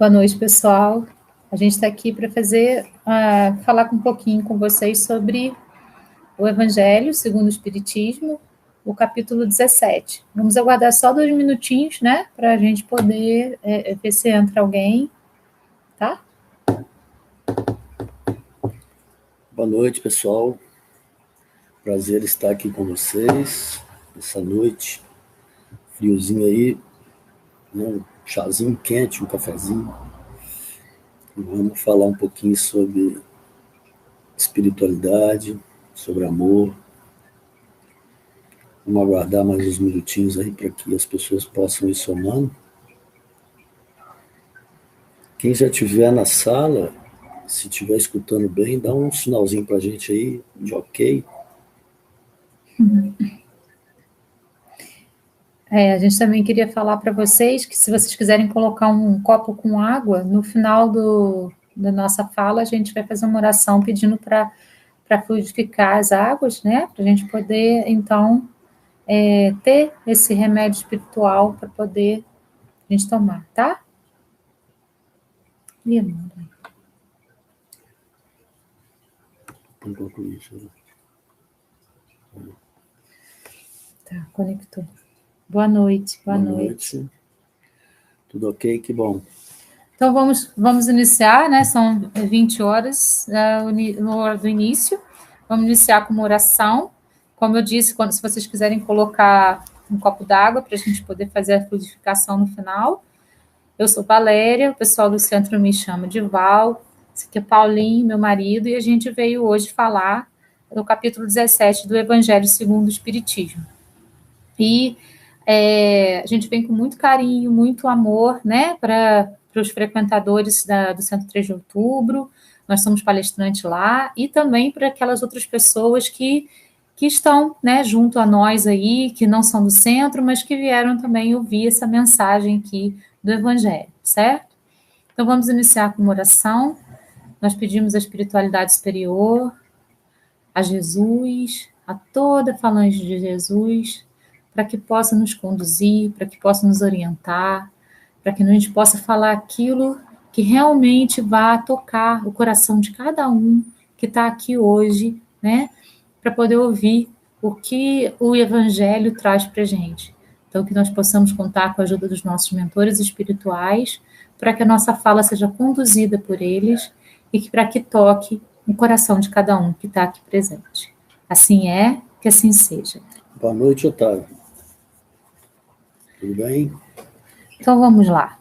Boa noite, pessoal. A gente está aqui para falar um pouquinho com vocês sobre o Evangelho segundo o Espiritismo, o capítulo 17. Vamos aguardar só 2 minutinhos, né, para a gente poder ver se entra alguém, tá? Boa noite, pessoal. Prazer estar aqui com vocês essa noite. Friozinho aí, né? Um chazinho quente, um cafezinho. E vamos falar um pouquinho sobre espiritualidade, sobre amor. Vamos aguardar mais uns minutinhos aí para que as pessoas possam ir somando. Quem já estiver na sala, se estiver escutando bem, dá um sinalzinho para a gente aí de ok. A gente também queria falar para vocês que se vocês quiserem colocar um copo com água, no final da nossa fala, a gente vai fazer uma oração pedindo para fluidificar as águas, né? Para a gente poder, então, ter esse remédio espiritual para poder a gente tomar, tá? Tá, conectou. Boa noite. Boa noite. Tudo ok? Que bom. Então, vamos iniciar, né? São 20 horas no hora do início. Vamos iniciar com uma oração. Como eu disse, se vocês quiserem colocar um copo d'água para a gente poder fazer a fluidificação no final. Eu sou Valéria, o pessoal do centro me chama de Val. Esse aqui é Paulinho, meu marido, e a gente veio hoje falar do capítulo 17 do Evangelho segundo o Espiritismo. E a gente vem com muito carinho, muito amor, né, para os frequentadores do Centro 3 de Outubro, nós somos palestrantes lá, e também para aquelas outras pessoas que estão, né, junto a nós aí, que não são do centro, mas que vieram também ouvir essa mensagem aqui do Evangelho, certo? Então vamos iniciar com uma oração. Nós pedimos a espiritualidade superior, a Jesus, a toda a falange de Jesus, para que possa nos conduzir, para que possa nos orientar, para que a gente possa falar aquilo que realmente vá tocar o coração de cada um que está aqui hoje, né, para poder ouvir o que o Evangelho traz para a gente. Então, que nós possamos contar com a ajuda dos nossos mentores espirituais, para que a nossa fala seja conduzida por eles e para que toque o coração de cada um que está aqui presente. Assim é, que assim seja. Boa noite, Otávio. Tudo bem? Então, vamos lá.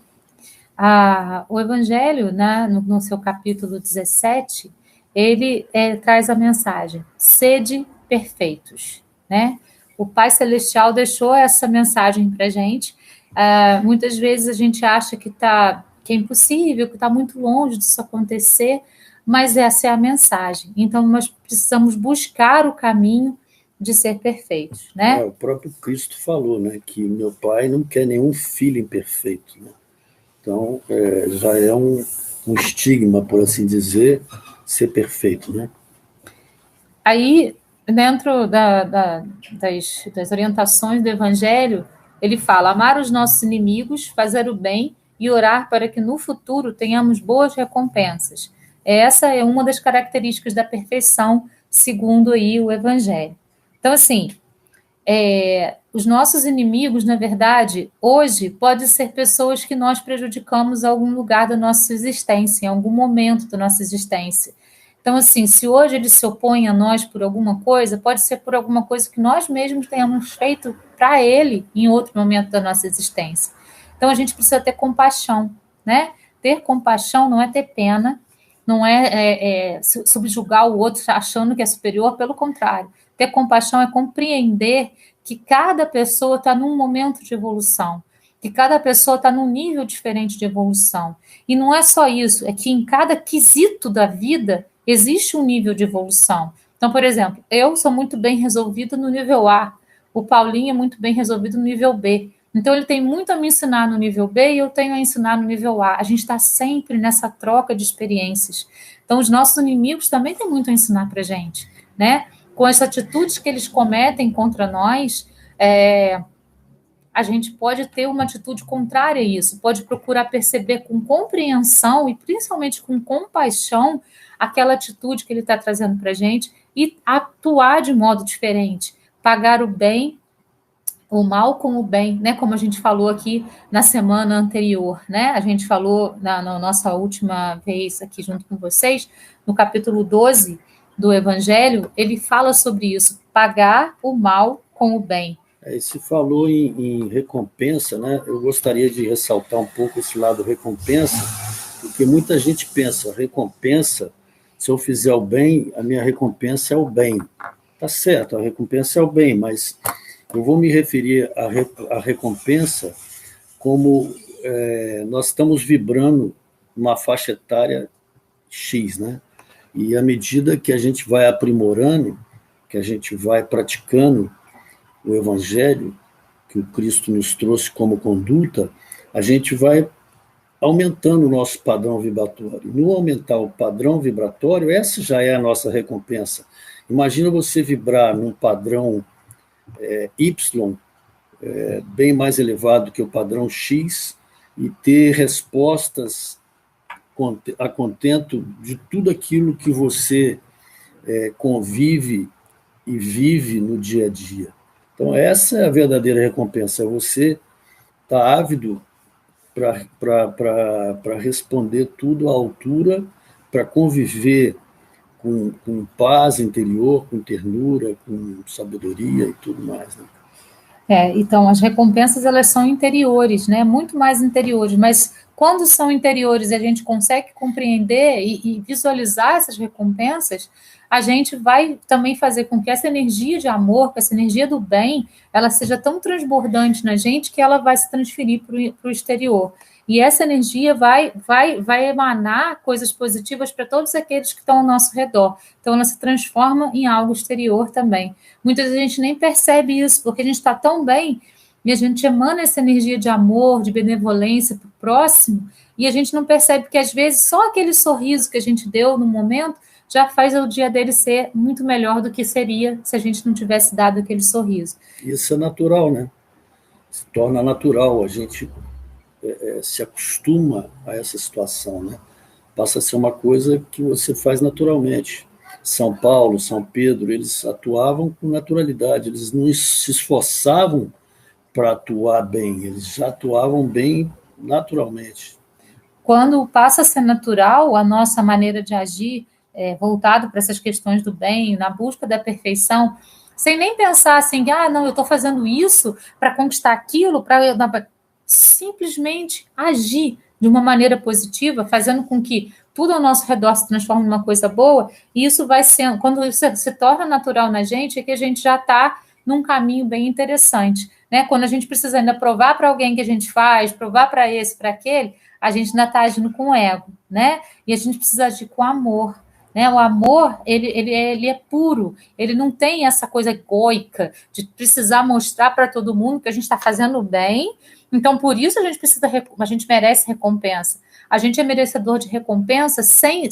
O Evangelho, né, no seu capítulo 17, ele traz a mensagem: sede perfeitos, né? O Pai Celestial deixou essa mensagem para a gente. Muitas vezes a gente acha que é impossível, que está muito longe disso acontecer, mas essa é a mensagem. Então, nós precisamos buscar o caminho de ser perfeitos, né? O próprio Cristo falou, né, que meu Pai não quer nenhum filho imperfeito, né? Então, já é um estigma, por assim dizer, ser perfeito, né? Aí, dentro das orientações do Evangelho, ele fala: amar os nossos inimigos, fazer o bem e orar para que no futuro tenhamos boas recompensas. Essa é uma das características da perfeição, segundo aí o Evangelho. Então, assim, os nossos inimigos, na verdade, hoje, podem ser pessoas que nós prejudicamos em algum lugar da nossa existência, em algum momento da nossa existência. Então, assim, se hoje eles se opõem a nós por alguma coisa, pode ser por alguma coisa que nós mesmos tenhamos feito para ele em outro momento da nossa existência. Então, a gente precisa ter compaixão, né? Ter compaixão não é ter pena, não é subjugar o outro achando que é superior, pelo contrário. Ter compaixão é compreender que cada pessoa está num momento de evolução, que cada pessoa está num nível diferente de evolução. E não é só isso, é que em cada quesito da vida existe um nível de evolução. Então, por exemplo, eu sou muito bem resolvida no nível A, o Paulinho é muito bem resolvido no nível B. Então, ele tem muito a me ensinar no nível B e eu tenho a ensinar no nível A. A gente está sempre nessa troca de experiências. Então, os nossos inimigos também têm muito a ensinar para a gente, né? Com as atitudes que eles cometem contra nós, a gente pode ter uma atitude contrária a isso, pode procurar perceber com compreensão e principalmente com compaixão aquela atitude que ele está trazendo para a gente e atuar de modo diferente, pagar o bem, o mal com o bem, né? Como a gente falou aqui na semana anterior, né? A gente falou na nossa última vez aqui junto com vocês, no capítulo 12 do Evangelho, ele fala sobre isso, pagar o mal com o bem. Se falou em recompensa, né? Eu gostaria de ressaltar um pouco esse lado recompensa, porque muita gente pensa, recompensa, se eu fizer o bem, a minha recompensa é o bem. Tá certo, a recompensa é o bem, mas eu vou me referir à recompensa como nós estamos vibrando numa faixa etária X, né? E à medida que a gente vai aprimorando, que a gente vai praticando o Evangelho, que o Cristo nos trouxe como conduta, a gente vai aumentando o nosso padrão vibratório. No aumentar o padrão vibratório, essa já é a nossa recompensa. Imagina você vibrar num padrão Y, bem mais elevado que o padrão X, e ter respostas a contento de tudo aquilo que você convive e vive no dia a dia. Então, essa é a verdadeira recompensa, você está ávido para responder tudo à altura, para conviver com paz interior, com ternura, com sabedoria e tudo mais, né? Então, as recompensas, elas são interiores, né? Muito mais interiores, mas quando são interiores e a gente consegue compreender e visualizar essas recompensas, a gente vai também fazer com que essa energia de amor, essa energia do bem, ela seja tão transbordante na gente que ela vai se transferir para o exterior. E essa energia vai emanar coisas positivas para todos aqueles que estão ao nosso redor. Então, ela se transforma em algo exterior também. Muitas vezes a gente nem percebe isso, porque a gente está tão bem e a gente emana essa energia de amor, de benevolência para o próximo, e a gente não percebe que, às vezes, só aquele sorriso que a gente deu no momento já faz o dia dele ser muito melhor do que seria se a gente não tivesse dado aquele sorriso. Isso é natural, né? Se torna natural, a gente se acostuma a essa situação, né? Passa a ser uma coisa que você faz naturalmente. São Paulo, São Pedro, eles atuavam com naturalidade, eles não se esforçavam para atuar bem, eles já atuavam bem naturalmente. Quando passa a ser natural, a nossa maneira de agir, voltado para essas questões do bem, na busca da perfeição, sem nem pensar assim, não, eu estou fazendo isso para conquistar aquilo, para simplesmente agir de uma maneira positiva, fazendo com que tudo ao nosso redor se transforme numa coisa boa, e isso vai sendo, quando isso se torna natural na gente, é que a gente já está num caminho bem interessante, né? Quando a gente precisa ainda provar para alguém que a gente faz, provar para esse, para aquele, a gente ainda está agindo com ego, né? E a gente precisa agir com amor, né? O amor, ele é puro, ele não tem essa coisa egoica de precisar mostrar para todo mundo que a gente está fazendo bem. Então, por isso a gente merece recompensa. A gente é merecedor de recompensa sem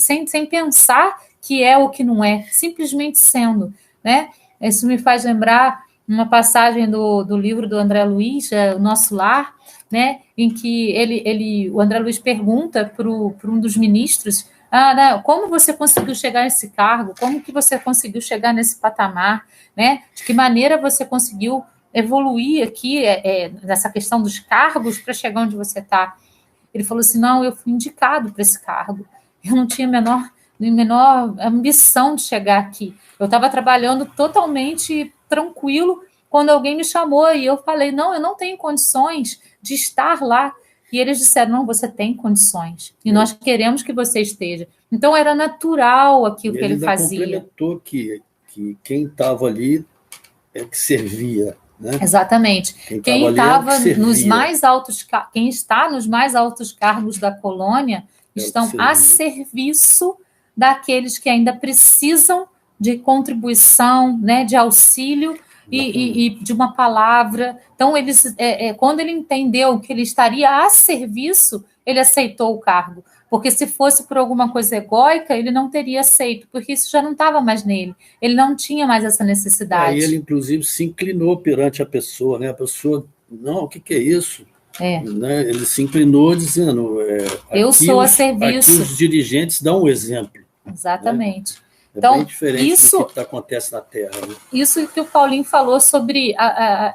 pensar que é ou que não é, simplesmente sendo, né? Isso me faz lembrar uma passagem do livro do André Luiz, O Nosso Lar, né? Em que o André Luiz pergunta para um dos ministros, né, como você conseguiu chegar nesse cargo? Como que você conseguiu chegar nesse patamar? Né? De que maneira você conseguiu evoluir aqui nessa questão dos cargos para chegar onde você está? Ele falou assim, não, eu fui indicado para esse cargo. Eu não tinha a menor ambição de chegar aqui. Eu estava trabalhando totalmente tranquilo quando alguém me chamou e eu falei, não, eu não tenho condições de estar lá. E eles disseram, não, você tem condições. E nós queremos que você esteja. Então, era natural aquilo que ele fazia. Ele complementou que quem estava ali é que servia. Né? Exatamente. Quem estava nos mais altos, quem está nos mais altos cargos da colônia estão a serviço daqueles que ainda precisam de contribuição, né, de auxílio e de uma palavra. Então, quando ele entendeu que ele estaria a serviço, ele aceitou o cargo. Porque se fosse por alguma coisa egóica, ele não teria aceito, porque isso já não estava mais nele. Ele não tinha mais essa necessidade. E ele, inclusive, se inclinou perante a pessoa, né? A pessoa não, o que é isso? É. Né? Ele se inclinou dizendo, Eu sou a serviço. Aqui os dirigentes dão um exemplo. Exatamente. Né? Então, bem diferente do que acontece na Terra. Né? Isso que o Paulinho falou sobre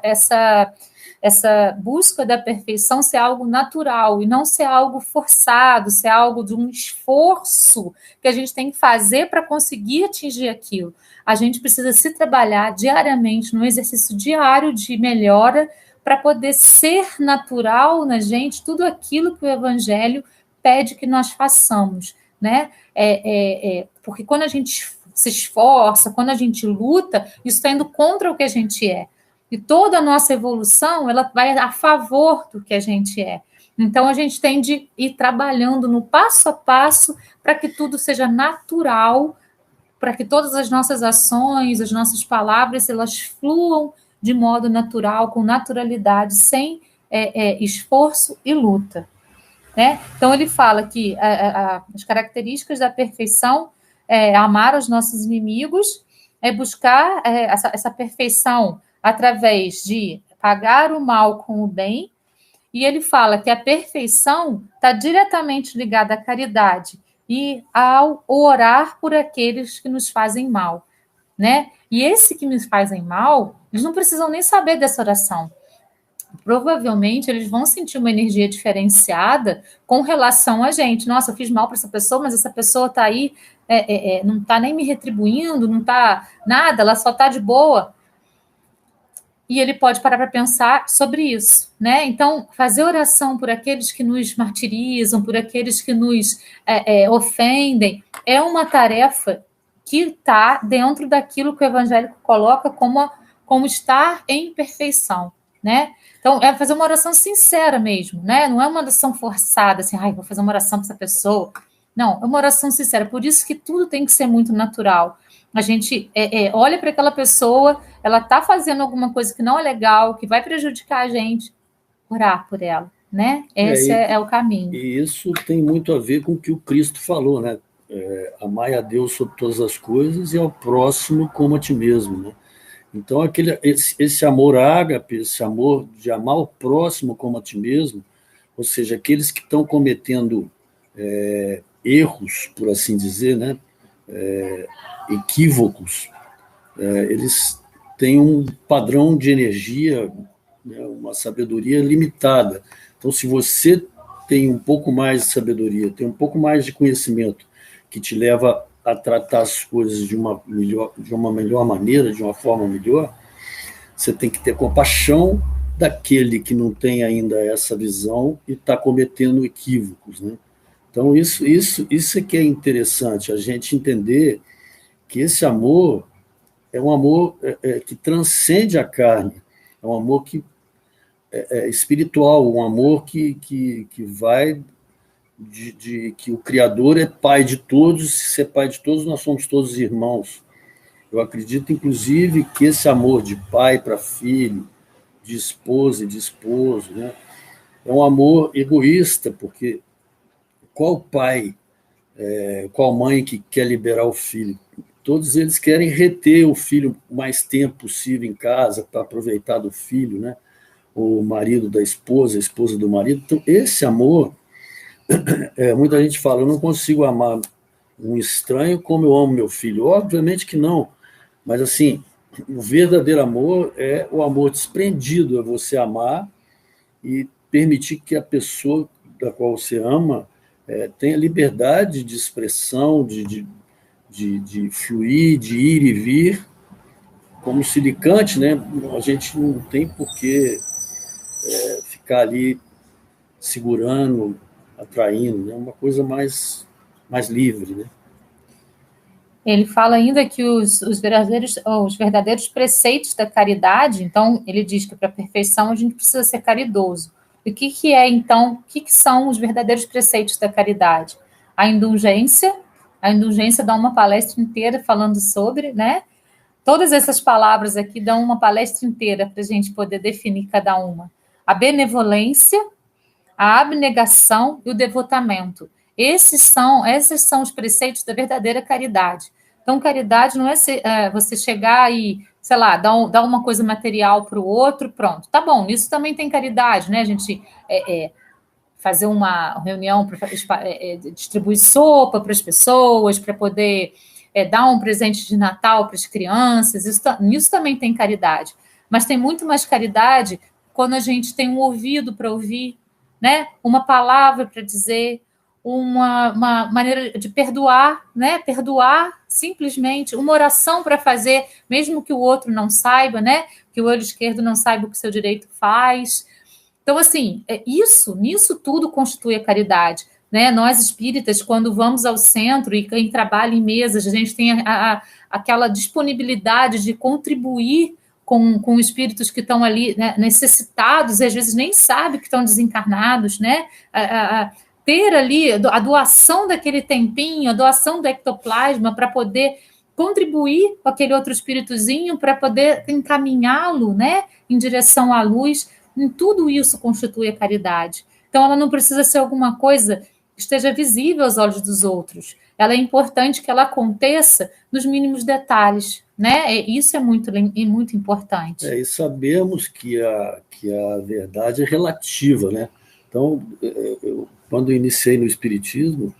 essa busca da perfeição ser algo natural e não ser algo forçado, ser algo de um esforço que a gente tem que fazer para conseguir atingir aquilo. A gente precisa se trabalhar diariamente, num exercício diário de melhora, para poder ser natural na gente tudo aquilo que o Evangelho pede que nós façamos, né? Porque quando a gente se esforça, quando a gente luta, isso está indo contra o que a gente é. E toda a nossa evolução, ela vai a favor do que a gente é. Então, a gente tem de ir trabalhando no passo a passo para que tudo seja natural, para que todas as nossas ações, as nossas palavras, elas fluam de modo natural, com naturalidade, sem esforço e luta. Né? Então, ele fala que as características da perfeição amar os nossos inimigos, buscar essa perfeição através de pagar o mal com o bem, e ele fala que a perfeição está diretamente ligada à caridade e ao orar por aqueles que nos fazem mal, né? E esse que nos fazem mal, eles não precisam nem saber dessa oração. Provavelmente eles vão sentir uma energia diferenciada com relação a gente. Nossa, eu fiz mal para essa pessoa, mas essa pessoa está aí, não está nem me retribuindo, não está nada, ela só está de boa. E ele pode parar para pensar sobre isso, né? Então, fazer oração por aqueles que nos martirizam, por aqueles que nos ofendem, é uma tarefa que está dentro daquilo que o evangélico coloca como estar em perfeição, né? Então, é fazer uma oração sincera mesmo, né? Não é uma oração forçada, assim, vou fazer uma oração para essa pessoa. Não, é uma oração sincera. Por isso que tudo tem que ser muito natural. A gente olha para aquela pessoa, ela está fazendo alguma coisa que não é legal, que vai prejudicar a gente, orar por ela, né? Esse é o caminho. E isso tem muito a ver com o que o Cristo falou, né? Amai a Deus sobre todas as coisas e ao próximo como a ti mesmo, né? Então, esse amor ágape, esse amor de amar o próximo como a ti mesmo, ou seja, aqueles que estão cometendo erros, por assim dizer, né? Equívocos, eles têm um padrão de energia, né? Uma sabedoria limitada. Então, se você tem um pouco mais de sabedoria, tem um pouco mais de conhecimento que te leva a tratar as coisas de uma melhor maneira, de uma forma melhor, você tem que ter compaixão daquele que não tem ainda essa visão e está cometendo equívocos, né? Então, isso é que é interessante, a gente entender que esse amor é um amor que transcende a carne, é um amor que é espiritual, um amor que vai que o Criador é pai de todos, se ser pai de todos, nós somos todos irmãos. Eu acredito, inclusive, que esse amor de pai para filho, de esposa e de esposo, né, é um amor egoísta, porque qual pai, qual mãe que quer liberar o filho? Todos eles querem reter o filho o mais tempo possível em casa, para aproveitar do filho, né? O marido da esposa, a esposa do marido. Então, esse amor, muita gente fala, eu não consigo amar um estranho como eu amo meu filho. Obviamente que não, mas assim, o verdadeiro amor é o amor desprendido, é você amar e permitir que a pessoa da qual você ama tenha liberdade de expressão, de fluir, de ir e vir, como silicante, né? A gente não tem por que ficar ali segurando, atraindo, né? Uma coisa mais livre, né? Ele fala ainda que os verdadeiros preceitos da caridade, então, ele diz que para a perfeição a gente precisa ser caridoso. E o que é, então, o que são os verdadeiros preceitos da caridade? A indulgência dá uma palestra inteira falando sobre, né? Todas essas palavras aqui dão uma palestra inteira para a gente poder definir cada uma. A benevolência, a abnegação e o devotamento. Esses são os preceitos da verdadeira caridade. Então, caridade não é você chegar e sei lá, dá uma coisa material para o outro, pronto. Tá bom, nisso também tem caridade, né? A gente fazer uma reunião para distribuir sopa para as pessoas, para poder dar um presente de Natal para as crianças, nisso também tem caridade. Mas tem muito mais caridade quando a gente tem um ouvido para ouvir, né? Uma palavra para dizer, uma maneira de perdoar, né? Perdoar simplesmente, uma oração para fazer, mesmo que o outro não saiba, né? Que o olho esquerdo não saiba o que o seu direito faz. Então, assim, nisso tudo constitui a caridade. Né? Nós espíritas, quando vamos ao centro e quem trabalha em mesas, a gente tem aquela disponibilidade de contribuir com espíritos que estão ali, né, necessitados, e às vezes nem sabem que estão desencarnados, né? Ter ali a doação daquele tempinho, a doação do ectoplasma para poder contribuir com aquele outro espíritozinho, para poder encaminhá-lo, né, em direção à luz. Em tudo isso constitui a caridade. Então, ela não precisa ser alguma coisa que esteja visível aos olhos dos outros. Ela é importante que ela aconteça nos mínimos detalhes, né? Isso é muito importante. E sabemos que a verdade é relativa, né? Então, quando eu iniciei no Espiritismo,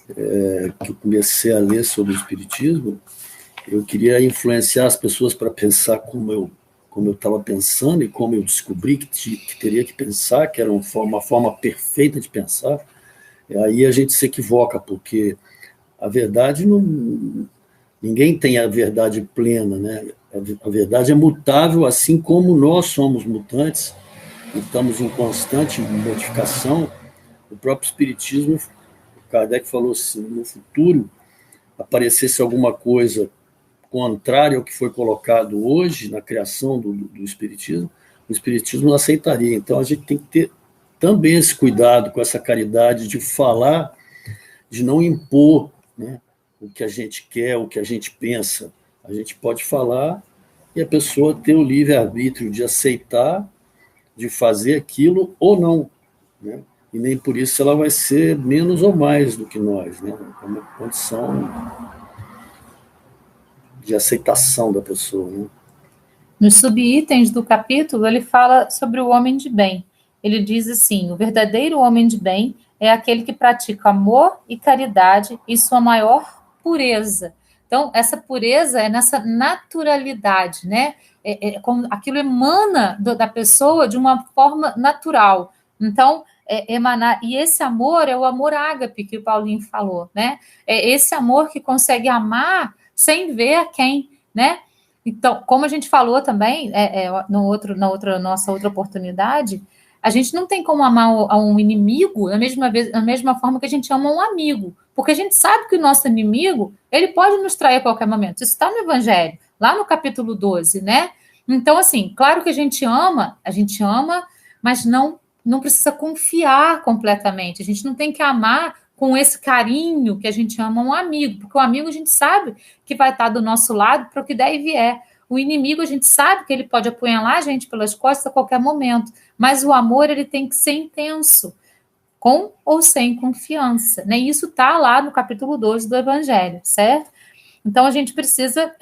que eu comecei a ler sobre o Espiritismo, eu queria influenciar as pessoas para pensar como eu estava pensando e como eu descobri que teria que pensar, que era uma forma perfeita de pensar. Aí a gente se equivoca, porque a verdade ninguém tem a verdade plena, né? A verdade é mutável, assim como nós somos mutantes, e estamos em constante modificação. O próprio Espiritismo, Kardec falou assim, no futuro, aparecesse alguma coisa contrária ao que foi colocado hoje na criação do Espiritismo, o Espiritismo não aceitaria. Então, a gente tem que ter também esse cuidado com essa caridade de falar, de não impor, né, o que a gente quer, o que a gente pensa. A gente pode falar e a pessoa ter o livre-arbítrio de aceitar, de fazer aquilo ou não, né? E nem por isso ela vai ser menos ou mais do que nós, né? É uma condição de aceitação da pessoa, né? Nos subitens do capítulo, ele fala sobre o homem de bem. Ele diz assim: o verdadeiro homem de bem é aquele que pratica amor e caridade em sua maior pureza. Então, essa pureza é nessa naturalidade, né? Como aquilo emana da pessoa de uma forma natural. Então, emanar. E esse amor é o amor ágape que o Paulinho falou, né? É esse amor que consegue amar sem ver a quem, né? Então, como a gente falou também nossa outra oportunidade, a gente não tem como amar a um inimigo da mesma forma que a gente ama um amigo, porque a gente sabe que o nosso inimigo, ele pode nos trair a qualquer momento. Isso está no Evangelho, lá no capítulo 12, né? Então, assim, claro que a gente ama, mas não precisa confiar completamente. A gente não tem que amar com esse carinho que a gente ama um amigo, porque o amigo a gente sabe que vai estar do nosso lado para o que der e vier. O inimigo a gente sabe que ele pode apunhalar a gente pelas costas a qualquer momento, mas o amor ele tem que ser intenso, com ou sem confiança, né? Isso está lá no capítulo 12 do Evangelho, certo? Então a gente precisa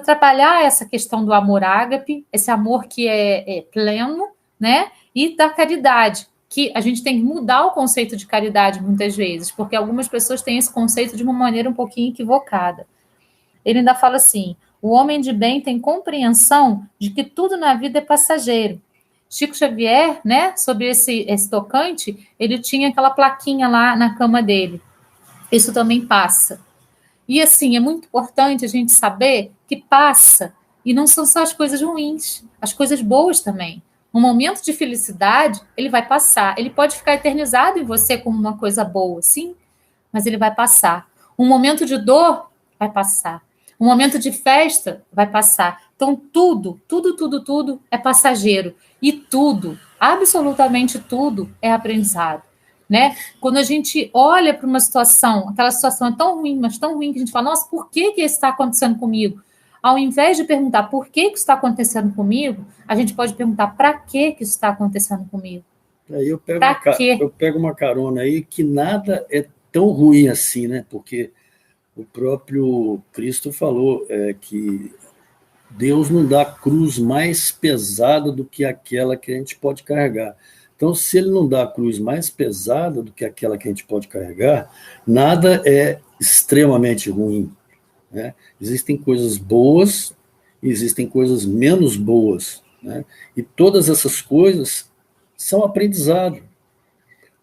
trabalhar essa questão do amor ágape, esse amor que é pleno, né? E da caridade, que a gente tem que mudar o conceito de caridade muitas vezes, porque algumas pessoas têm esse conceito de uma maneira um pouquinho equivocada. Ele ainda fala assim: o homem de bem tem compreensão de que tudo na vida é passageiro. Chico Xavier, né, sobre esse tocante, ele tinha aquela plaquinha lá na cama dele. Isso também passa. E assim, é muito importante a gente saber que passa, e não são só as coisas ruins, as coisas boas também. Um momento de felicidade, ele vai passar. Ele pode ficar eternizado em você como uma coisa boa, sim, mas ele vai passar. Um momento de dor vai passar. Um momento de festa vai passar. Então, tudo é passageiro. E tudo, absolutamente tudo, é aprendizado. Né? Quando a gente olha para uma situação, aquela situação é tão ruim, mas tão ruim, que a gente fala: nossa, por que isso está acontecendo comigo? Ao invés de perguntar por que isso está acontecendo comigo, a gente pode perguntar para que isso está acontecendo comigo. Aí eu pego uma carona aí que nada é tão ruim assim, né? Porque O próprio Cristo falou que Deus não dá cruz mais pesada do que aquela que a gente pode carregar. Então, se ele não dá a cruz mais pesada do que aquela que a gente pode carregar, nada é extremamente ruim, né? Existem coisas boas e existem coisas menos boas, né? E todas essas coisas são aprendizado.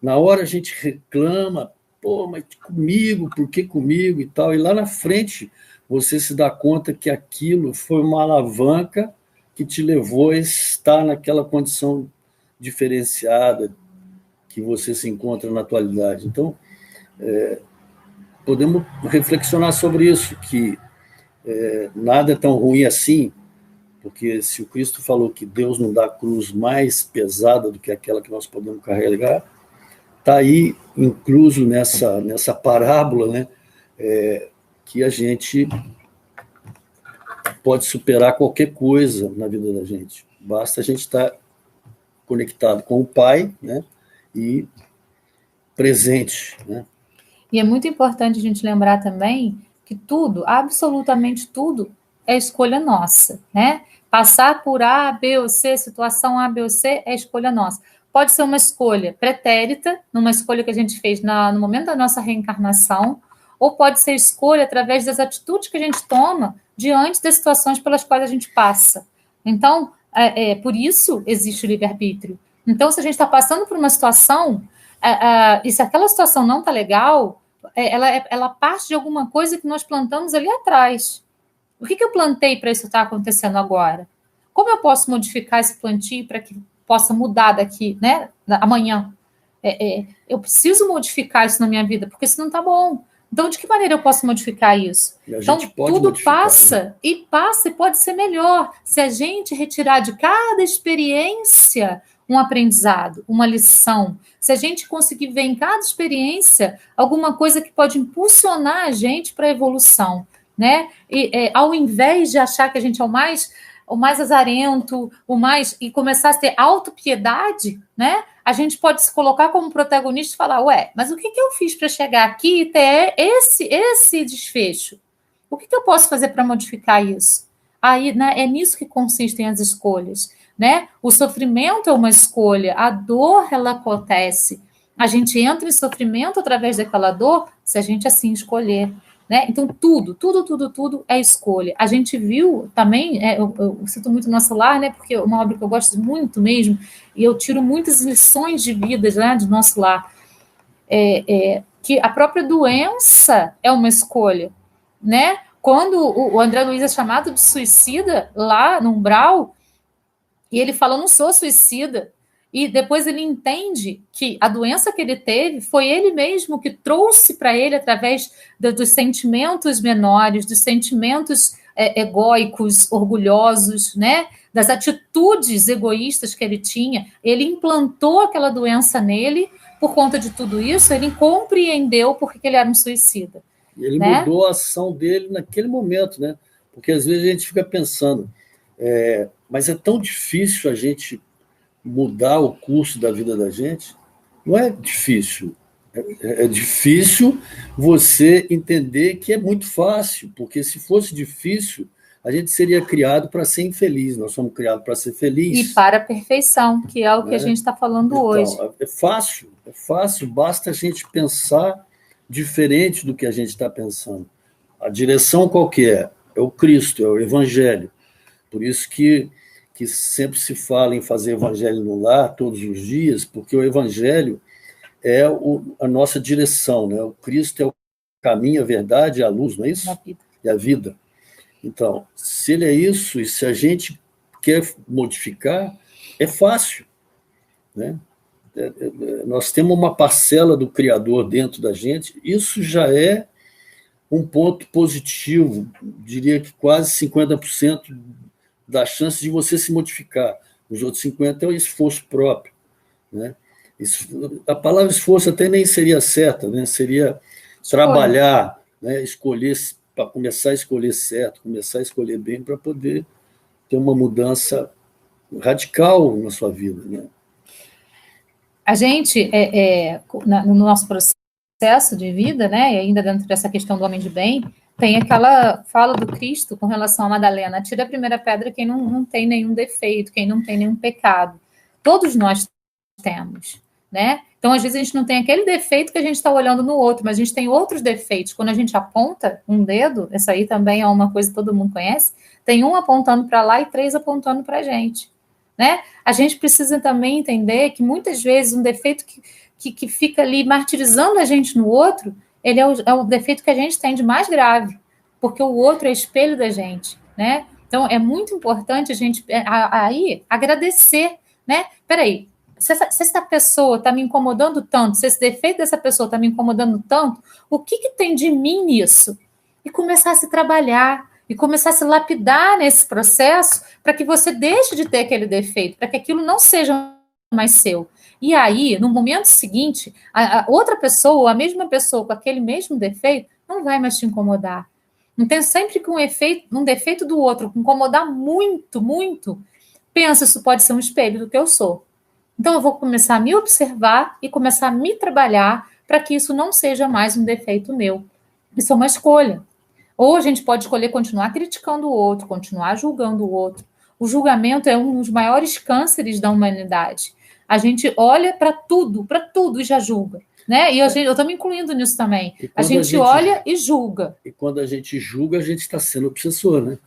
Na hora a gente reclama, pô, mas comigo, por que comigo e tal, e lá na frente você se dá conta que aquilo foi uma alavanca que te levou a estar naquela condição diferenciada que você se encontra na atualidade. Então, podemos reflexionar sobre isso, que nada é tão ruim assim, porque se o Cristo falou que Deus não dá cruz mais pesada do que aquela que nós podemos carregar, está aí incluso nessa parábola, né, que a gente pode superar qualquer coisa na vida da gente. Basta a gente estar conectado com o Pai, né, e presente, né? E é muito importante a gente lembrar também que tudo, absolutamente tudo, é escolha nossa, né? Passar por A, B ou C, situação A, B ou C, é escolha nossa. Pode ser uma escolha pretérita, numa escolha que a gente fez no momento da nossa reencarnação, ou pode ser escolha através das atitudes que a gente toma diante das situações pelas quais a gente passa. Então, por isso existe o livre-arbítrio. Então, se a gente está passando por uma situação, e se aquela situação não está legal, ela parte de alguma coisa que nós plantamos ali atrás. O que eu plantei para isso estar acontecendo agora? Como eu posso modificar esse plantio para que possa mudar daqui, né, amanhã? Eu preciso modificar isso na minha vida, porque isso não está bom. Então, de que maneira eu posso modificar isso? Então, tudo passa, né? E passa e pode ser melhor se a gente retirar de cada experiência um aprendizado, uma lição. Se a gente conseguir ver em cada experiência alguma coisa que pode impulsionar a gente para a evolução, né? E ao invés de achar que a gente é o mais azarento, e começar a ter autopiedade, né? A gente pode se colocar como protagonista e falar, mas o que eu fiz para chegar aqui e ter esse desfecho? O que eu posso fazer para modificar isso? Aí, né, é nisso que consistem as escolhas, né? O sofrimento é uma escolha, a dor, ela acontece. A gente entra em sofrimento através daquela dor, se a gente assim escolher. Né? Então, tudo é escolha. A gente viu também, eu cito muito Nosso Lar, né? Porque é uma obra que eu gosto muito mesmo, e eu tiro muitas lições de vida, né, de Nosso Lar. Que a própria doença é uma escolha. Né? Quando o André Luiz é chamado de suicida lá no umbral, e ele fala, eu não sou suicida. E depois ele entende que a doença que ele teve foi ele mesmo que trouxe para ele, através dos sentimentos menores, dos sentimentos egóicos, orgulhosos, né? Das atitudes egoístas que ele tinha. Ele implantou aquela doença nele, por conta de tudo isso, ele compreendeu porque ele era um suicida. E ele mudou a ação dele naquele momento, né? Porque às vezes a gente fica pensando, mas é tão difícil a gente mudar o curso da vida da gente. Não é difícil. É difícil você entender que é muito fácil, porque se fosse difícil, a gente seria criado para ser infeliz. Nós somos criados para ser felizes. E para a perfeição, que é o que a gente está falando então, hoje. É fácil, basta a gente pensar diferente do que a gente está pensando. A direção qual que é? É o Cristo, é o Evangelho. Por isso que sempre se fala em fazer evangelho no lar todos os dias, porque o evangelho é a nossa direção, né? O Cristo é o caminho, a verdade e a luz, não é isso? E a vida. Então, se ele é isso, e se a gente quer modificar, é fácil, né? Nós temos uma parcela do Criador dentro da gente, isso já é um ponto positivo, diria que quase 50% da chance de você se modificar. Os outros 50% é o esforço próprio, né? A palavra esforço até nem seria certa, né? Seria trabalhar, né? Escolher, para começar a escolher certo, começar a escolher bem, para poder ter uma mudança radical na sua vida, né? A gente, no nosso processo, processo de vida, né, e ainda dentro dessa questão do homem de bem, tem aquela fala do Cristo com relação a Madalena: tira a primeira pedra quem não tem nenhum defeito, quem não tem nenhum pecado. Todos nós temos, né? Então, às vezes, a gente não tem aquele defeito que a gente está olhando no outro, mas a gente tem outros defeitos. Quando a gente aponta um dedo, isso aí também é uma coisa que todo mundo conhece, tem um apontando para lá e 3 apontando para a gente, né? A gente precisa também entender que, muitas vezes, um defeito que fica ali martirizando a gente no outro, ele é o defeito que a gente tem de mais grave, porque o outro é espelho da gente, né? Então, é muito importante a gente aí agradecer, né? Peraí, se essa pessoa está me incomodando tanto, se esse defeito dessa pessoa está me incomodando tanto, o que tem de mim nisso? E começar a se trabalhar, e começar a se lapidar nesse processo, para que você deixe de ter aquele defeito, para que aquilo não seja mais seu. E aí, no momento seguinte, a outra pessoa, a mesma pessoa com aquele mesmo defeito, não vai mais te incomodar. Então, sempre que um defeito do outro incomodar muito, muito, pensa, isso pode ser um espelho do que eu sou. Então, eu vou começar a me observar e começar a me trabalhar para que isso não seja mais um defeito meu. Isso é uma escolha. Ou a gente pode escolher continuar criticando o outro, continuar julgando o outro. O julgamento é um dos maiores cânceres da humanidade. A gente olha para tudo e já julga, né? E eu estou me incluindo nisso também. A gente olha e julga. E quando a gente julga, a gente está sendo obsessor, né?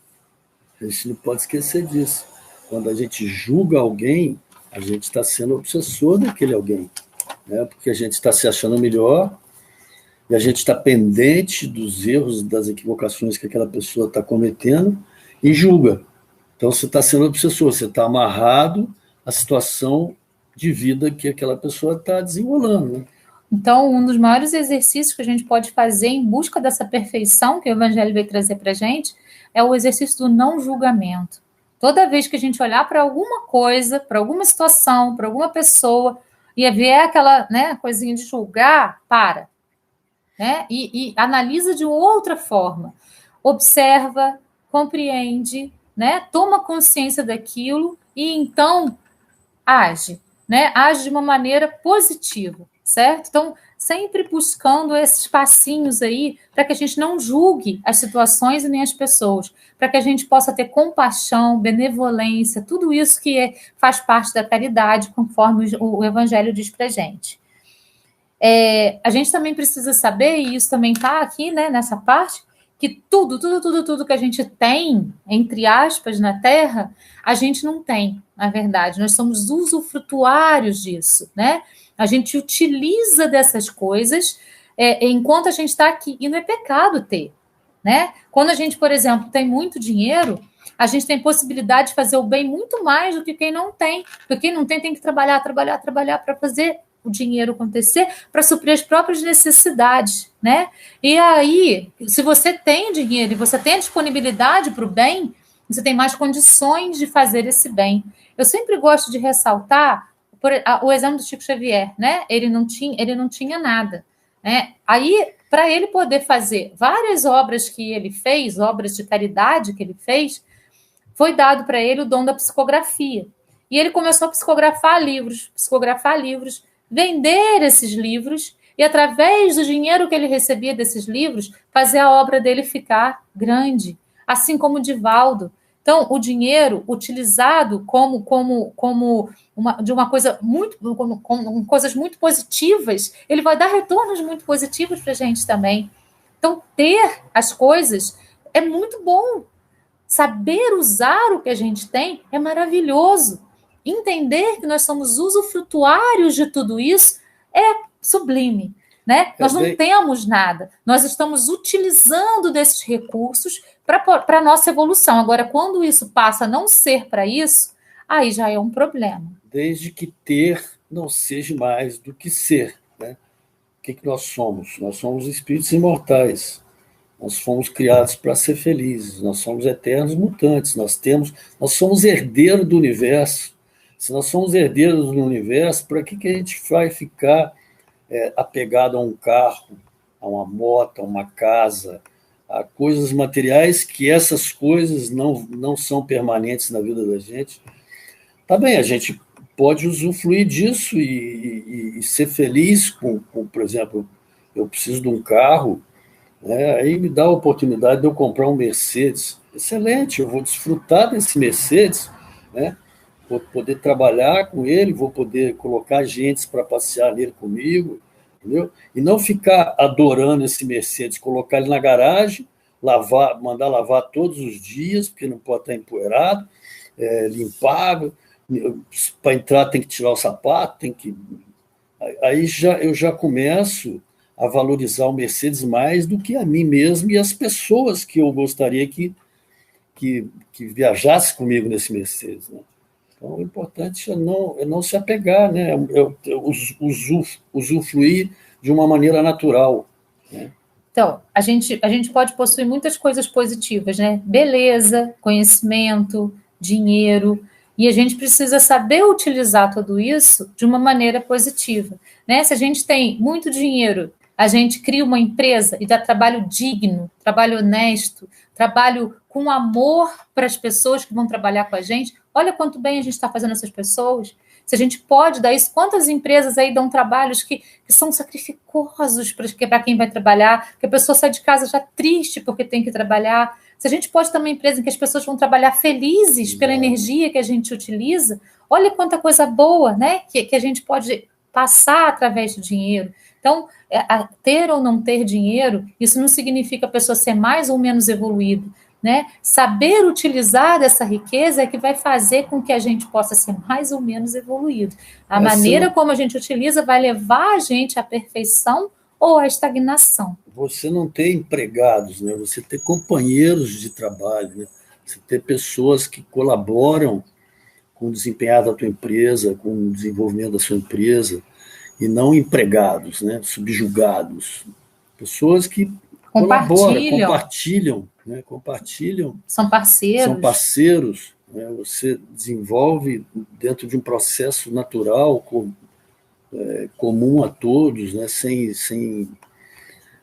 A gente não pode esquecer disso. Quando a gente julga alguém, a gente está sendo obsessor daquele alguém, né? Porque a gente está se achando melhor e a gente está pendente dos erros, das equivocações que aquela pessoa está cometendo e julga. Então, você está sendo obsessor, você está amarrado à situação de vida que aquela pessoa está desenrolando, né? Então, um dos maiores exercícios que a gente pode fazer em busca dessa perfeição que o Evangelho veio trazer para a gente é o exercício do não julgamento. Toda vez que a gente olhar para alguma coisa, para alguma situação, para alguma pessoa, e ver aquela, né, coisinha de julgar, para. Né? E analisa de outra forma. Observa, compreende, né? Toma consciência daquilo e então age. Né? Age de uma maneira positiva, certo? Então, sempre buscando esses passinhos aí para que a gente não julgue as situações e nem as pessoas, para que a gente possa ter compaixão, benevolência, tudo isso que faz parte da caridade, conforme o Evangelho diz para a gente. A gente também precisa saber, e isso também está aqui, né, nessa parte, que tudo que a gente tem, entre aspas, na Terra, a gente não tem, na verdade. Nós somos usufrutuários disso, né? A gente utiliza dessas coisas enquanto a gente está aqui. E não é pecado ter, né? Quando a gente, por exemplo, tem muito dinheiro, a gente tem possibilidade de fazer o bem muito mais do que quem não tem. Porque quem não tem que trabalhar para fazer o dinheiro acontecer, para suprir as próprias necessidades, né? E aí, se você tem dinheiro e você tem a disponibilidade para o bem, você tem mais condições de fazer esse bem. Eu sempre gosto de ressaltar o exemplo do Chico Xavier, né? Ele não tinha nada, né? Aí, para ele poder fazer várias obras que ele fez, obras de caridade que ele fez, foi dado para ele o dom da psicografia. E ele começou a psicografar livros, vender esses livros e, através do dinheiro que ele recebia desses livros, fazer a obra dele ficar grande, assim como o Divaldo. Então, o dinheiro utilizado de uma coisa muito, com coisas muito positivas, ele vai dar retornos muito positivos para a gente também. Então, ter as coisas é muito bom. Saber usar o que a gente tem é maravilhoso. Entender que nós somos usufrutuários de tudo isso é sublime, né? Nós não temos nada, nós estamos utilizando desses recursos para a nossa evolução. Agora, quando isso passa a não ser para isso, aí já é um problema. Desde que ter não seja mais do que ser, né? O que nós somos? Nós somos espíritos imortais. Nós fomos criados para ser felizes, nós somos eternos mutantes, nós somos herdeiros do universo. Se nós somos herdeiros do universo, para que a gente vai ficar apegado a um carro, a uma moto, a uma casa, a coisas materiais, que essas coisas não são permanentes na vida da gente? Tá bem, a gente pode usufruir disso e ser feliz com, por exemplo, eu preciso de um carro, né? Aí me dá a oportunidade de eu comprar um Mercedes. Excelente, eu vou desfrutar desse Mercedes, né? Vou poder trabalhar com ele, vou poder colocar gente para passear nele comigo, entendeu? E não ficar adorando esse Mercedes, colocar ele na garagem, lavar, mandar lavar todos os dias, porque não pode estar empoeirado, limpar, para entrar tem que tirar o sapato, tem que. Aí eu já começo a valorizar o Mercedes mais do que a mim mesmo e as pessoas que eu gostaria que viajasse comigo nesse Mercedes, né? Então, o importante é não se apegar, né? Usufruir de uma maneira natural, né? Então, a gente pode possuir muitas coisas positivas, né? Beleza, conhecimento, dinheiro, e a gente precisa saber utilizar tudo isso de uma maneira positiva, né? Se a gente tem muito dinheiro, a gente cria uma empresa e dá trabalho digno, trabalho honesto, trabalho com amor para as pessoas que vão trabalhar com a gente. Olha quanto bem a gente está fazendo essas pessoas. Se a gente pode dar isso, quantas empresas aí dão trabalhos que são sacrificosos para quem vai trabalhar, que a pessoa sai de casa já triste porque tem que trabalhar. Se a gente pode ter uma empresa em que as pessoas vão trabalhar felizes pela energia que a gente utiliza, olha quanta coisa boa, né, que a gente pode passar através do dinheiro. Então, ter ou não ter dinheiro, isso não significa a pessoa ser mais ou menos evoluída, né? Saber utilizar dessa riqueza é que vai fazer com que a gente possa ser mais ou menos evoluído. A maneira como a gente utiliza vai levar a gente à perfeição ou à estagnação. Você não ter empregados, né? Você ter companheiros de trabalho, né? Você ter pessoas que colaboram com o desempenhar da tua empresa, com o desenvolvimento da sua empresa, e não empregados, né? Subjugados. Pessoas que colaboram, compartilham, né? São parceiros, né? Você desenvolve dentro de um processo natural, comum a todos, né? Sem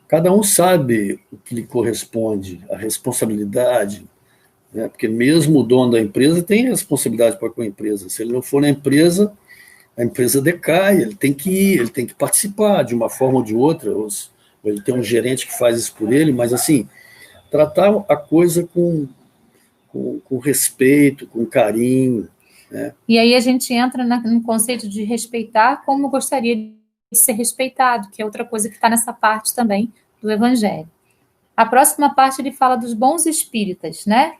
cada um sabe o que lhe corresponde, a responsabilidade, né? Porque mesmo o dono da empresa tem responsabilidade para com a empresa. Se ele não for na empresa, a empresa decai, ele tem que ir, ele tem que participar de uma forma ou de outra, ou ele tem um gerente que faz isso por ele, mas assim, tratar a coisa com respeito, com carinho, né? E aí a gente entra no conceito de respeitar como gostaria de ser respeitado, que é outra coisa que está nessa parte também do Evangelho. A próxima parte ele fala dos bons espíritas, né?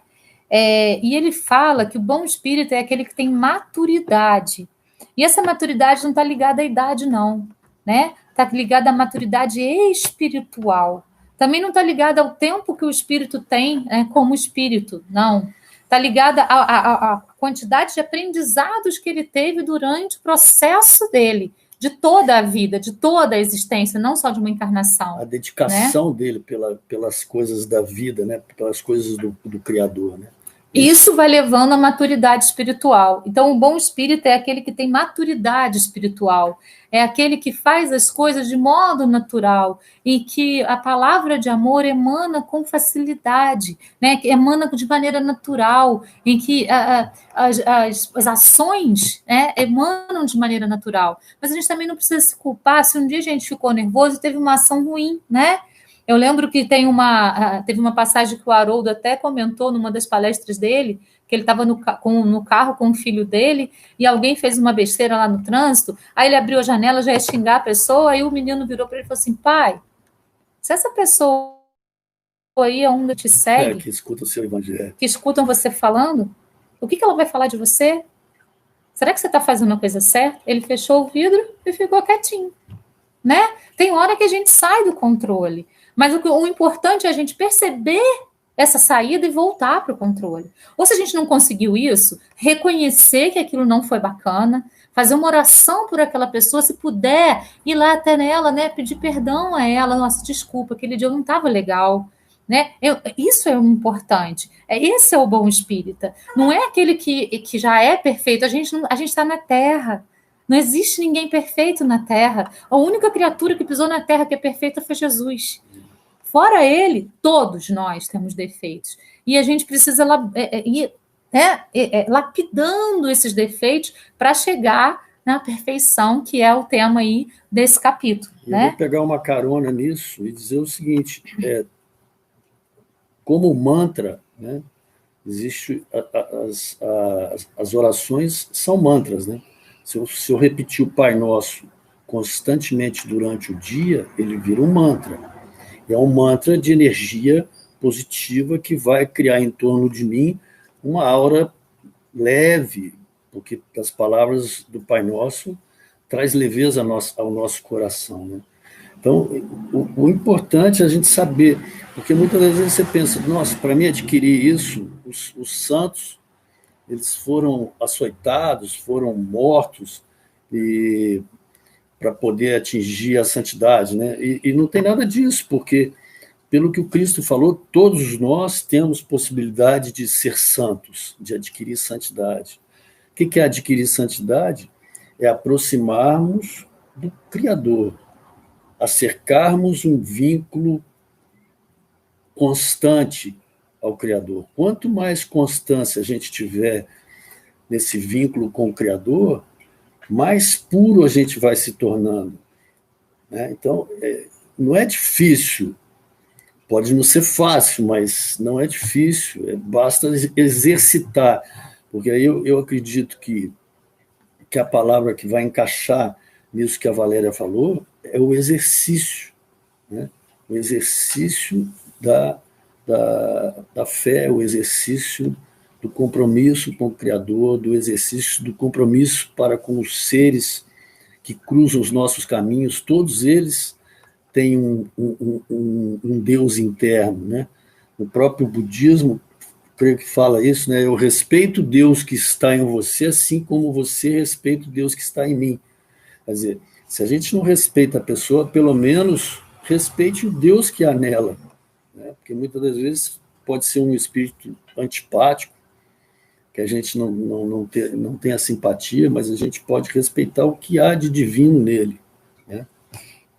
E ele fala que o bom espírito é aquele que tem maturidade. E essa maturidade não está ligada à idade, não, né? Está ligada à maturidade espiritual. Também não está ligada ao tempo que o espírito tem, né, como espírito, não. Está ligada à quantidade de aprendizados que ele teve durante o processo dele, de toda a vida, de toda a existência, não só de uma encarnação. A dedicação, né, dele pelas coisas da vida, né, pelas coisas do Criador, né? Isso vai levando à maturidade espiritual. Então, o bom espírito é aquele que tem maturidade espiritual, é aquele que faz as coisas de modo natural e que a palavra de amor emana com facilidade, né? Que emana de maneira natural, em que as ações, né, emanam de maneira natural. Mas a gente também não precisa se culpar se um dia a gente ficou nervoso e teve uma ação ruim, né? Eu lembro que teve uma passagem que o Haroldo até comentou numa das palestras dele, que ele estava no carro com o filho dele, e alguém fez uma besteira lá no trânsito, aí ele abriu a janela, já ia xingar a pessoa, aí o menino virou para ele e falou assim: pai, se essa pessoa aí ainda te segue, que escuta o seu evangelho, que escutam você falando, o que ela vai falar de você? Será que você está fazendo a coisa certa? Ele fechou o vidro e ficou quietinho, né? Tem hora que a gente sai do controle. Mas o importante é a gente perceber essa saída e voltar para o controle. Ou se a gente não conseguiu isso, reconhecer que aquilo não foi bacana, fazer uma oração por aquela pessoa, se puder, ir lá até nela, né, pedir perdão a ela, nossa, desculpa, aquele dia eu não estava legal, né? Isso é o importante. Esse é o bom espírita. Não é aquele que já é perfeito. A gente está na Terra. Não existe ninguém perfeito na Terra. A única criatura que pisou na Terra que é perfeita foi Jesus. Fora ele, todos nós temos defeitos. E a gente precisa ir lapidando esses defeitos para chegar na perfeição, que é o tema aí desse capítulo. Eu vou pegar uma carona nisso e dizer o seguinte, como mantra, né, existe as orações são mantras, né? Se eu repetir o Pai Nosso constantemente durante o dia, ele vira um mantra. É um mantra de energia positiva que vai criar em torno de mim uma aura leve, porque as palavras do Pai Nosso traz leveza ao nosso coração, né? Então, o importante é a gente saber, porque muitas vezes você pensa, nossa, para mim adquirir isso, os santos, eles foram açoitados, foram mortos para poder atingir a santidade, né? E não tem nada disso, porque, pelo que o Cristo falou, todos nós temos possibilidade de ser santos, de adquirir santidade. O que é adquirir santidade? É aproximarmos do Criador, acercarmos um vínculo constante ao Criador. Quanto mais constância a gente tiver nesse vínculo com o Criador, mais puro a gente vai se tornando, né? Então, não é difícil, pode não ser fácil, mas não é difícil, basta exercitar, porque aí eu acredito que a palavra que vai encaixar nisso que a Valéria falou é o exercício, né? O exercício da fé, o exercício do compromisso com o Criador, do exercício do compromisso para com os seres que cruzam os nossos caminhos, todos eles têm um Deus interno, né? O próprio budismo, creio que fala isso, né? Eu respeito Deus que está em você, assim como você respeita o Deus que está em mim. Quer dizer, se a gente não respeita a pessoa, pelo menos respeite o Deus que há nela, né? Porque muitas das vezes pode ser um espírito antipático, que a gente não tem a simpatia, mas a gente pode respeitar o que há de divino nele, né?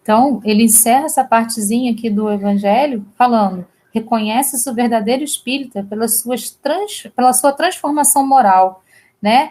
Então, ele encerra essa partezinha aqui do Evangelho falando: reconhece-se o verdadeiro espírita pela sua transformação moral, né?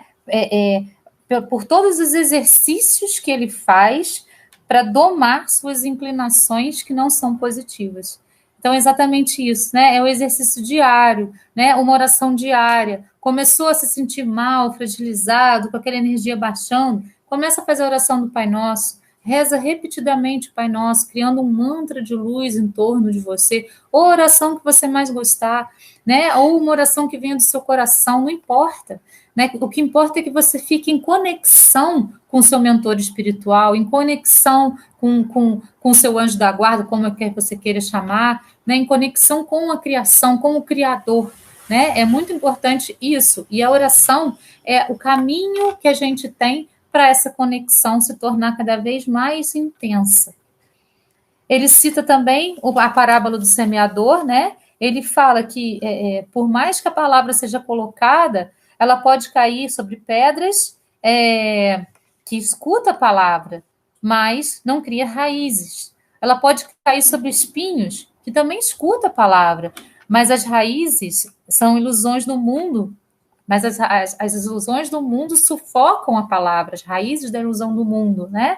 Por todos os exercícios que ele faz para domar suas inclinações que não são positivas. Então, é exatamente isso, né? É o exercício diário, né? Uma oração diária. Começou a se sentir mal, fragilizado, com aquela energia baixando, começa a fazer a oração do Pai Nosso. Reza repetidamente o Pai Nosso, criando um mantra de luz em torno de você, ou a oração que você mais gostar, né? Ou uma oração que venha do seu coração, não importa, né? O que importa é que você fique em conexão com o seu mentor espiritual, em conexão com o seu anjo da guarda, como é que você queira chamar, né? Em conexão com a criação, com o Criador, né? É muito importante isso, e a oração é o caminho que a gente tem para essa conexão se tornar cada vez mais intensa. Ele cita também a parábola do semeador, né? Ele fala que, por mais que a palavra seja colocada, ela pode cair sobre pedras que escuta a palavra, mas não cria raízes. Ela pode cair sobre espinhos, que também escuta a palavra, mas as raízes são ilusões do mundo. Mas as ilusões do mundo sufocam a palavra, as raízes da ilusão do mundo, né?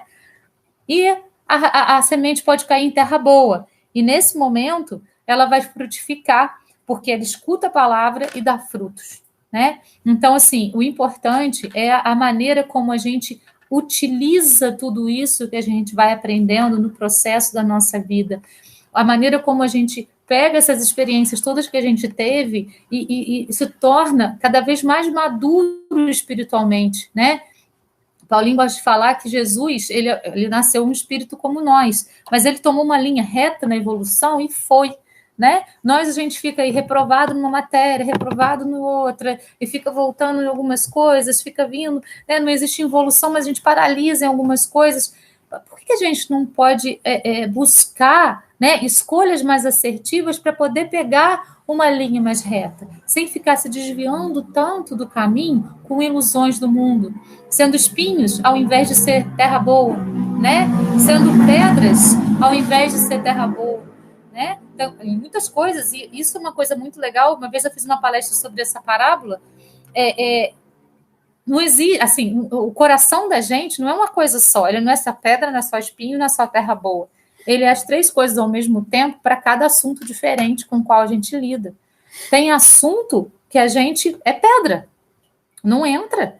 E a semente pode cair em terra boa. E nesse momento, ela vai frutificar, porque ela escuta a palavra e dá frutos, né? Então, assim, o importante é a maneira como a gente utiliza tudo isso que a gente vai aprendendo no processo da nossa vida. A maneira como a gente pega essas experiências todas que a gente teve e se torna cada vez mais maduro espiritualmente, né? Paulinho gosta de falar que Jesus, ele nasceu um espírito como nós, mas ele tomou uma linha reta na evolução e foi, né? A gente fica aí reprovado numa matéria, reprovado no outra, e fica voltando em algumas coisas, fica vindo, né? Não existe evolução, mas a gente paralisa em algumas coisas. Por que a gente não pode buscar, né, escolhas mais assertivas para poder pegar uma linha mais reta, sem ficar se desviando tanto do caminho com ilusões do mundo, sendo espinhos ao invés de ser terra boa, né? Sendo pedras ao invés de ser terra boa, né? Então, em muitas coisas, e isso é uma coisa muito legal. Uma vez eu fiz uma palestra sobre essa parábola, não existe, assim, o coração da gente não é uma coisa só, ele não é só pedra, não é só espinho, não é só terra boa. Ele é as três coisas ao mesmo tempo para cada assunto diferente com o qual a gente lida. Tem assunto que a gente é pedra, não entra.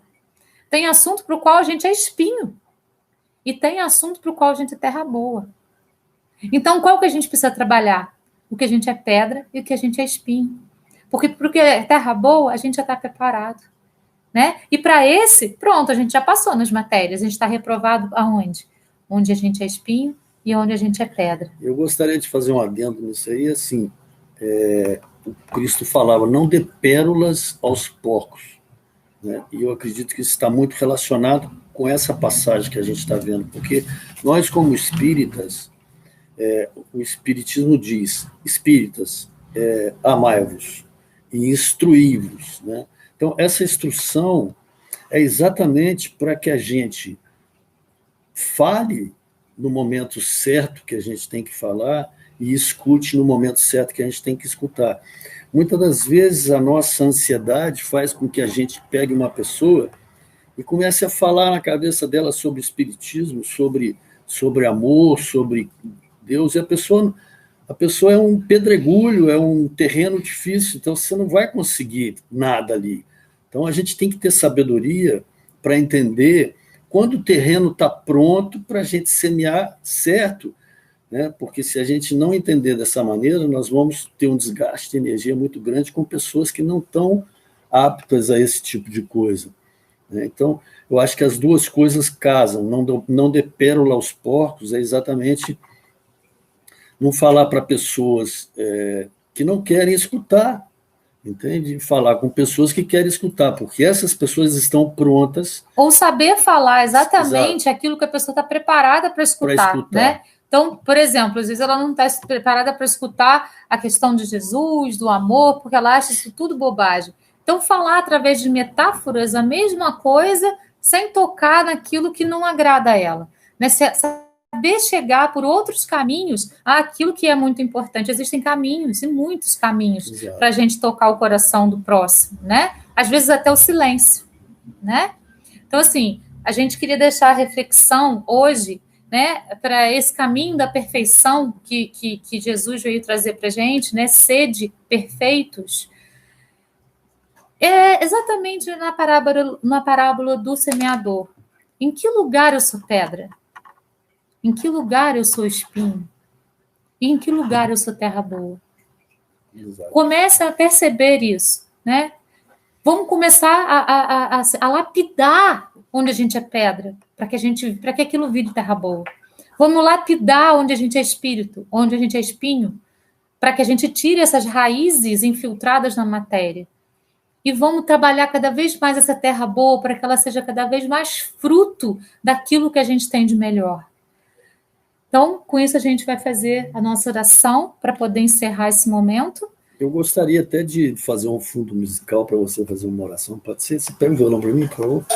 Tem assunto para o qual a gente é espinho. E tem assunto para o qual a gente é terra boa. Então, qual que a gente precisa trabalhar? O que a gente é pedra e o que a gente é espinho. Porque é terra boa, a gente já está preparado. Né? E para esse, pronto, a gente já passou nas matérias. A gente está reprovado aonde? Onde a gente é espinho e onde a gente é pedra. Eu gostaria de fazer um adendo nisso aí, assim, o Cristo falava, não dê pérolas aos porcos, né? E eu acredito que isso está muito relacionado com essa passagem que a gente está vendo, porque nós, como espíritas, o Espiritismo diz, espíritas, amai-vos e instruí-vos, né? Então, essa instrução é exatamente para que a gente fale no momento certo que a gente tem que falar e escute no momento certo que a gente tem que escutar. Muitas das vezes a nossa ansiedade faz com que a gente pegue uma pessoa e comece a falar na cabeça dela sobre espiritismo, sobre amor, sobre Deus, e a pessoa é um pedregulho, é um terreno difícil, então você não vai conseguir nada ali. Então a gente tem que ter sabedoria para entender quando o terreno está pronto para a gente semear certo, né? Porque se a gente não entender dessa maneira, nós vamos ter um desgaste de energia muito grande com pessoas que não estão aptas a esse tipo de coisa, né? Então, eu acho que as duas coisas casam. Não dê pérola aos porcos é exatamente não falar para pessoas que não querem escutar, entende? Falar com pessoas que querem escutar, porque essas pessoas estão prontas. Ou saber falar exatamente aquilo que a pessoa está preparada para escutar, né? Então, por exemplo, às vezes ela não está preparada para escutar a questão de Jesus, do amor, porque ela acha isso tudo bobagem. Então, falar através de metáforas a mesma coisa, sem tocar naquilo que não agrada a ela, né? Saber chegar por outros caminhos àquilo que é muito importante. Existem caminhos, e muitos caminhos, para a gente tocar o coração do próximo, né? Às vezes até o silêncio, né? Então, assim, a gente queria deixar a reflexão hoje, né, para esse caminho da perfeição que Jesus veio trazer para a gente, né? Sede perfeitos. É exatamente na parábola do semeador. Em que lugar eu sou pedra? Em que lugar eu sou espinho? E em que lugar eu sou terra boa? Exato. Começa a perceber isso, né? Vamos começar a lapidar onde a gente é pedra, para que aquilo vire terra boa. Vamos lapidar onde a gente é espírito, onde a gente é espinho, para que a gente tire essas raízes infiltradas na matéria. E vamos trabalhar cada vez mais essa terra boa para que ela seja cada vez mais fruto daquilo que a gente tem de melhor. Então, com isso, a gente vai fazer a nossa oração para poder encerrar esse momento. Eu gostaria até de fazer um fundo musical para você fazer uma oração. Pode ser? Você pega o violão para mim, por favor?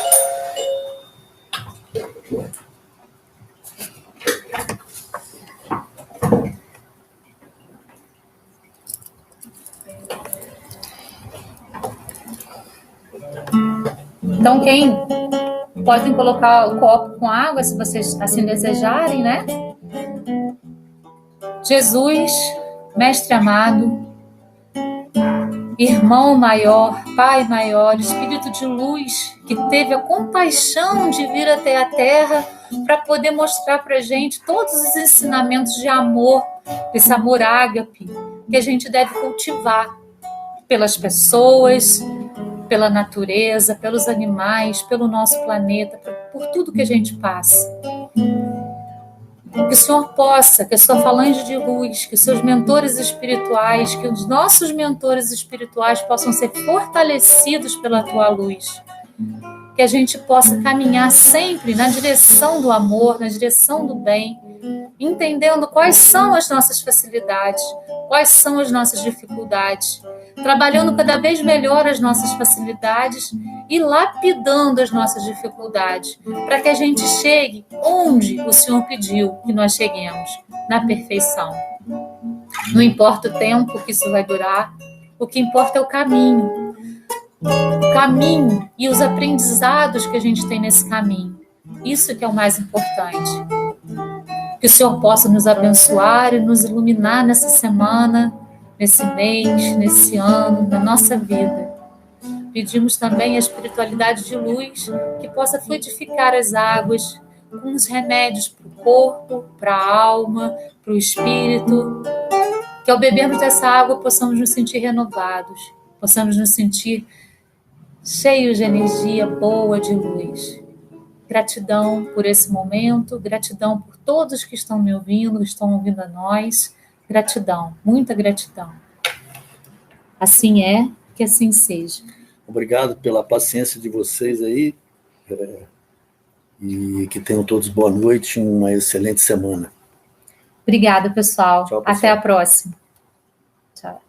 Então, quem podem colocar o copo com água, se vocês assim desejarem, né? Jesus, Mestre amado, Irmão maior, Pai maior, Espírito de luz, que teve a compaixão de vir até a Terra para poder mostrar para a gente todos os ensinamentos de amor, desse amor ágape, que a gente deve cultivar pelas pessoas, pela natureza, pelos animais, pelo nosso planeta, por tudo que a gente passa. Que o Senhor possa, que a sua falange de luz, que os seus mentores espirituais, que os nossos mentores espirituais possam ser fortalecidos pela tua luz. Que a gente possa caminhar sempre na direção do amor, na direção do bem, entendendo quais são as nossas facilidades, quais são as nossas dificuldades, trabalhando cada vez melhor as nossas facilidades e lapidando as nossas dificuldades, para que a gente chegue onde o Senhor pediu que nós cheguemos, na perfeição. Não importa o tempo que isso vai durar, o que importa é o caminho. o caminho e os aprendizados que a gente tem nesse caminho. Isso que é o mais importante. Que o Senhor possa nos abençoar e nos iluminar nessa semana, nesse mês, nesse ano, na nossa vida. Pedimos também a espiritualidade de luz que possa fluidificar as águas com os remédios para o corpo, para a alma, para o espírito. Que ao bebermos dessa água possamos nos sentir renovados, possamos nos sentir cheios de energia boa, de luz. Gratidão por esse momento, gratidão por todos que estão me ouvindo, que estão ouvindo a nós. Gratidão, muita gratidão. Assim é, que assim seja. Obrigado pela paciência de vocês aí. E que tenham todos boa noite e uma excelente semana. Obrigada, pessoal. Tchau, pessoal. Até a próxima. Tchau.